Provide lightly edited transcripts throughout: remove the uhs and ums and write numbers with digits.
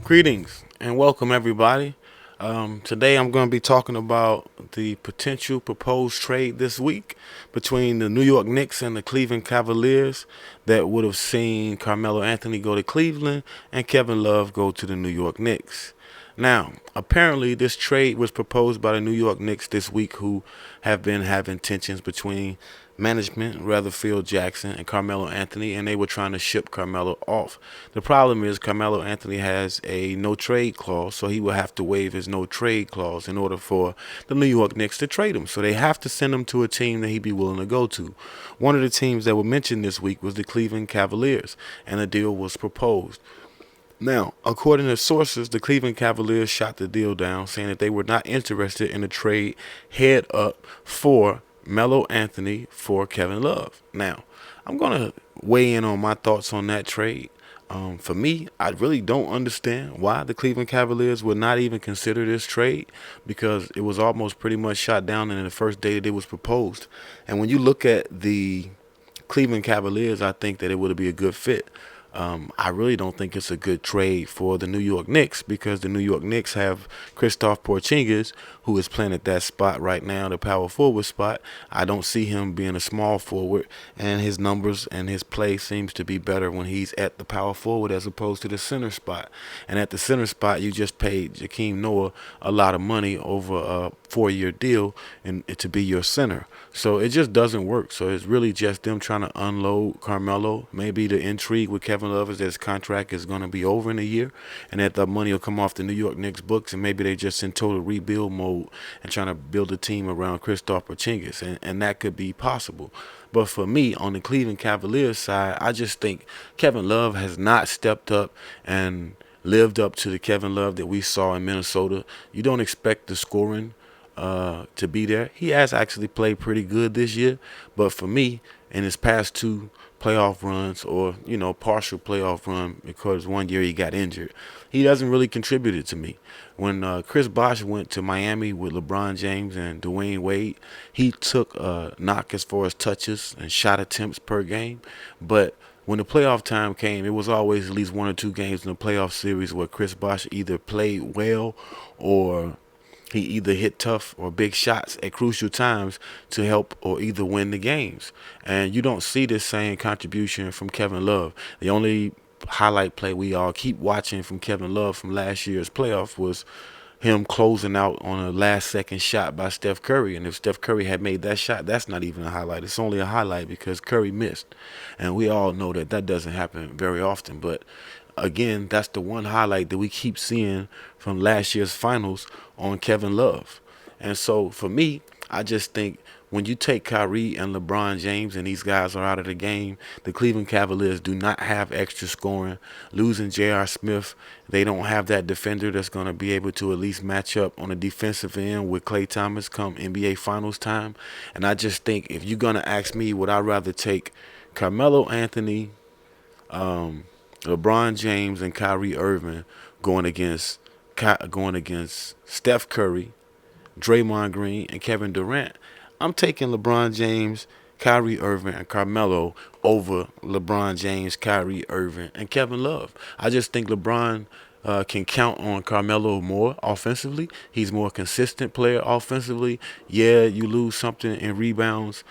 Greetings and welcome, everybody. Today I'm going to be talking about the potential proposed trade this week between the New York Knicks and the Cleveland Cavaliers that would have seen Carmelo Anthony go to Cleveland and Kevin Love go to the New York Knicks. Now, apparently, this trade was proposed by the New York Knicks this week, who have been having tensions between management, Rutherford Jackson, and Carmelo Anthony, and they were trying to ship Carmelo off. The problem is Carmelo Anthony has a no trade clause, so he will have to waive his no trade clause in order for the New York Knicks to trade him. So they have to send him to a team that he'd be willing to go to. One of the teams that were mentioned this week was the Cleveland Cavaliers, and a deal was proposed. Now, according to sources, the Cleveland Cavaliers shot the deal down, saying that they were not interested in a trade head up for Melo Anthony for Kevin Love. Now, I'm going to weigh in on my thoughts on that trade. For me, I really don't understand why the Cleveland Cavaliers would not even consider this trade, because it was almost pretty much shot down in the first day that it was proposed. And when you look at the Cleveland Cavaliers, I think that it would be a good fit. I really don't think it's a good trade for the New York Knicks, because the New York Knicks have Kristaps Porzingis, who is playing at that spot right now, the power forward spot. I don't see him being a small forward, and his numbers and his play seems to be better when he's at the power forward as opposed to the center spot. And at the center spot, you just paid Joakim Noah a lot of money over a 4-year deal and to be your center. So it just doesn't work. So it's really just them trying to unload Carmelo. Maybe the intrigue with Kevin Love is that his contract is going to be over in a year, and that the money will come off the New York Knicks books, and maybe they just in total rebuild mode and trying to build a team around Kristaps Porzingis, and that could be possible. But for me, on the Cleveland Cavaliers side, I just think Kevin Love has not stepped up and lived up to the Kevin Love that we saw in Minnesota. You don't expect the scoring to be there. He has actually played pretty good this year, but for me, in his past two playoff runs, or partial playoff run, because one year he got injured, he doesn't really contribute it to me. When Chris Bosh went to Miami with LeBron James and Dwayne Wade, he took a knock as far as touches and shot attempts per game, but when the playoff time came, it was always at least one or two games in the playoff series where Chris Bosh either played well, or he either hit tough or big shots at crucial times to help or either win the games. And you don't see this same contribution from Kevin Love. The only highlight play we all keep watching from Kevin Love from last year's playoff was him closing out on a last second shot by Steph Curry. And if Steph Curry had made that shot, that's not even a highlight. It's only a highlight because Curry missed. And we all know that that doesn't happen very often. But again, that's the one highlight that we keep seeing from last year's finals on Kevin Love. And so for me, I just think when you take Kyrie and LeBron James and these guys are out of the game, the Cleveland Cavaliers do not have extra scoring. Losing J.R. Smith, they don't have that defender that's going to be able to at least match up on the defensive end with Klay Thomas come NBA Finals time. And I just think, if you're going to ask me, would I rather take Carmelo Anthony, LeBron James, and Kyrie Irving going against Steph Curry, Draymond Green, and Kevin Durant? I'm taking LeBron James, Kyrie Irving, and Carmelo over LeBron James, Kyrie Irving, and Kevin Love. I just think LeBron can count on Carmelo more offensively. He's more consistent player offensively. Yeah, you lose something in rebounds,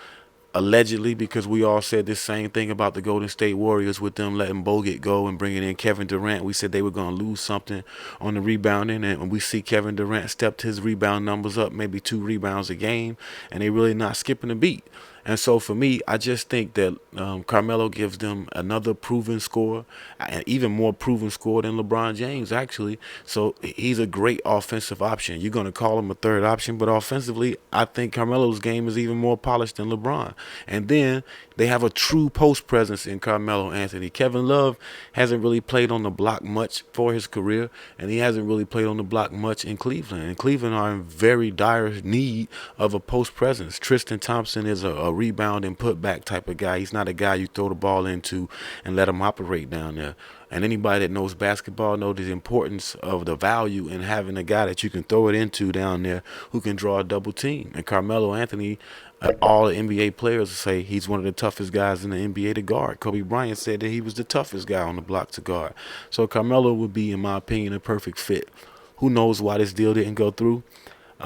allegedly, because we all said the same thing about the Golden State Warriors with them letting Bogut go and bringing in Kevin Durant. We said they were going to lose something on the rebounding, and we see Kevin Durant stepped his rebound numbers up, maybe 2 rebounds a game, and they really not skipping a beat. And so for me, I just think that Carmelo gives them another proven score, an even more proven score than LeBron James, actually. So he's a great offensive option. You're going to call him a third option, but offensively, I think Carmelo's game is even more polished than LeBron. And then they have a true post presence in Carmelo Anthony. Kevin Love hasn't really played on the block much for his career, and he hasn't really played on the block much in Cleveland. And Cleveland are in very dire need of a post presence. Tristan Thompson is a rebound and put back type of guy. He's not a guy you throw the ball into and let him operate down there. And anybody that knows basketball knows the importance of the value in having a guy that you can throw it into down there who can draw a double team. And Carmelo Anthony, all the NBA players say he's one of the toughest guys in the NBA to guard. Kobe Bryant said that he was the toughest guy on the block to guard. So Carmelo would be, in my opinion, a perfect fit. Who knows why this deal didn't go through?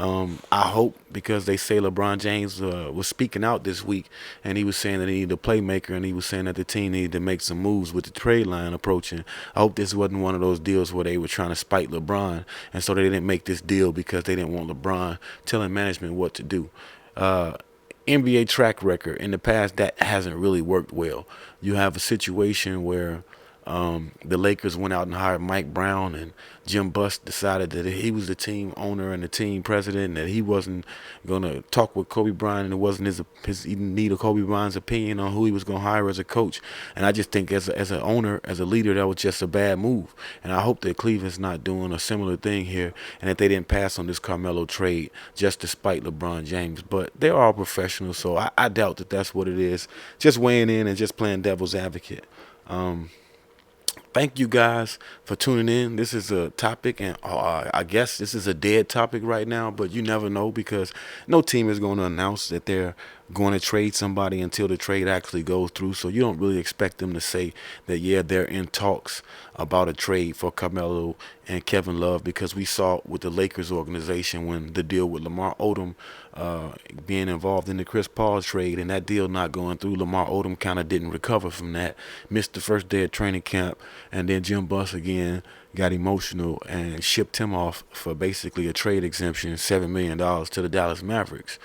I hope, because they say LeBron James was speaking out this week, and he was saying that he needed a playmaker, and he was saying that the team needed to make some moves with the trade line approaching. I hope this wasn't one of those deals where they were trying to spite LeBron, and so they didn't make this deal because they didn't want LeBron telling management what to do. NBA track record in the past, that hasn't really worked well. You have a situation where the Lakers went out and hired Mike Brown, and Jim Buss decided that he was the team owner and the team president, and that he wasn't going to talk with Kobe Bryant, and it wasn't he didn't need Kobe Bryant's opinion on who he was going to hire as a coach. And I just think as an owner, as a leader, that was just a bad move. And I hope that Cleveland's not doing a similar thing here, and that they didn't pass on this Carmelo trade just to spite LeBron James. But they're all professionals, so I doubt that that's what it is. Just weighing in and just playing devil's advocate. Thank you guys for tuning in. This is a topic, and I guess this is a dead topic right now, but you never know, because no team is going to announce that they're going to trade somebody until the trade actually goes through. So you don't really expect them to say that, yeah, they're in talks about a trade for Carmelo and Kevin Love, because we saw with the Lakers organization when the deal with Lamar Odom being involved in the Chris Paul trade, and that deal not going through. Lamar Odom kind of didn't recover from that, missed the first day of training camp, and then Jim Buss again got emotional and shipped him off for basically a trade exemption, $7 million to the Dallas Mavericks,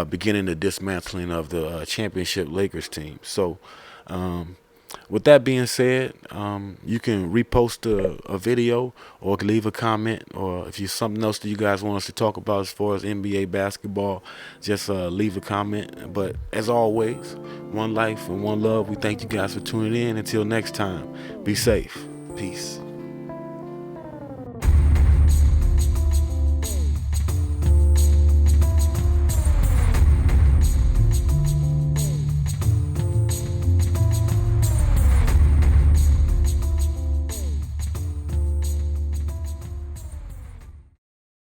beginning the dismantling of the championship Lakers team. So with that being said, you can repost a video or leave a comment, or if there's something else that you guys want us to talk about as far as NBA basketball, just leave a comment. But as always, one life and one love. We thank you guys for tuning in. Until next time, be safe. Peace.